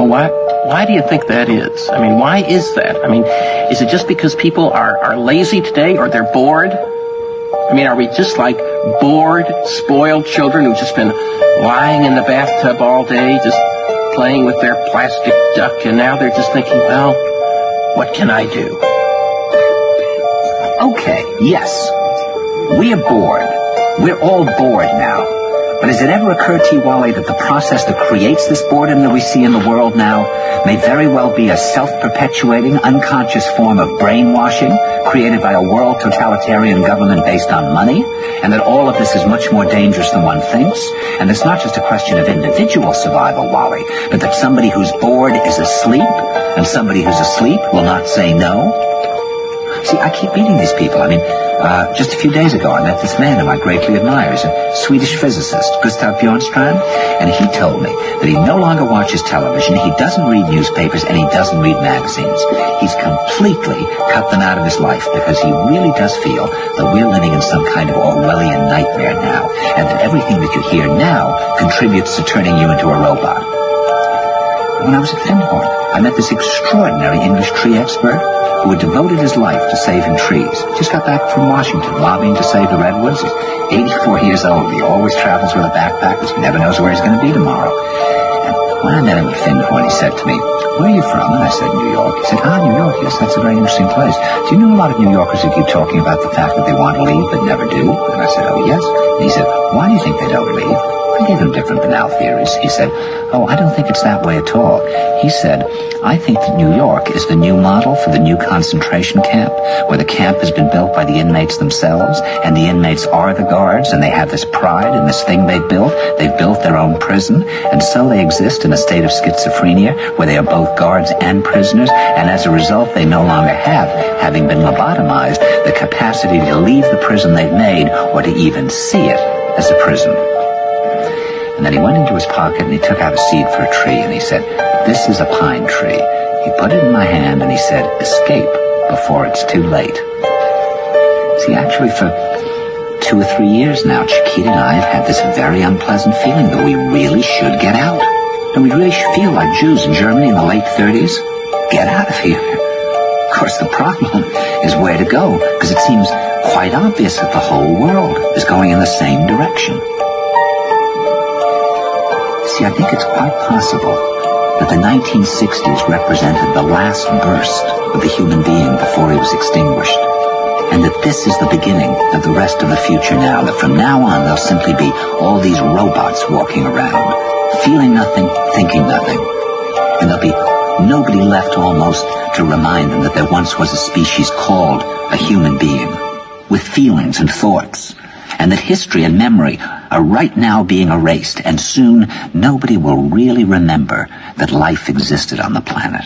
Well, why do you think that is? I mean, why is that? I mean, is it just because people are lazy today, or they're bored? I mean, are we just like bored, spoiled children who've just been lying in the bathtub all day, just playing with their plastic duck, and now they're just thinking, well, what can I do? Okay, yes. We are bored. We're all bored now. But has it ever occurred to you, Wally, that the process that creates this boredom that we see in the world now may very well be a self-perpetuating, unconscious form of brainwashing created by a world totalitarian government based on money, and that all of this is much more dangerous than one thinks, and it's not just a question of individual survival, Wally, but that somebody who's bored is asleep, and somebody who's asleep will not say no? See, I keep meeting these people. I mean, just a few days ago, I met this man who I greatly admire. He's a Swedish physicist, Gustav Bjornstrand, and he told me that he no longer watches television, he doesn't read newspapers, and he doesn't read magazines. He's completely cut them out of his life because he really does feel that we're living in some kind of Orwellian nightmare now, and that everything that you hear now contributes to turning you into a robot. When I was at Findhorn, I met this extraordinary English tree expert who had devoted his life to saving trees. Just got back from Washington, lobbying to save the redwoods. He's 84 years old. He always travels with a backpack because he never knows where he's going to be tomorrow. And when I met him at Findhorn, he said to me, "Where are you from?" And I said, "New York." He said, "New York, yes, that's a very interesting place. Do you know a lot of New Yorkers who keep talking about the fact that they want to leave but never do?" And I said, "Oh, yes." And he said, "Why do you think they don't leave?" I gave him different banal theories. He said, "Oh, I don't think it's that way at all." He said, "I think that New York is the new model for the new concentration camp, where the camp has been built by the inmates themselves, and the inmates are the guards, and they have this pride in this thing they've built. They've built their own prison, and so they exist in a state of schizophrenia, where they are both guards and prisoners, and as a result, they no longer have, having been lobotomized, the capacity to leave the prison they've made, or to even see it as a prison." And then he went into his pocket and he took out a seed for a tree and he said, "This is a pine tree." He put it in my hand and he said, "Escape before it's too late." See, actually for 2 or 3 years now, Chiquita and I have had this very unpleasant feeling that we really should get out. And we really should feel like Jews in Germany in the late 30s. Get out of here. Of course, the problem is where to go, because it seems quite obvious that the whole world is going in the same direction. See, I think it's quite possible that the 1960s represented the last burst of the human being before he was extinguished, and that this is the beginning of the rest of the future now, that from now on there'll simply be all these robots walking around, feeling nothing, thinking nothing, and there'll be nobody left almost to remind them that there once was a species called a human being, with feelings and thoughts, and that history and memory are right now being erased, and soon nobody will really remember that life existed on the planet.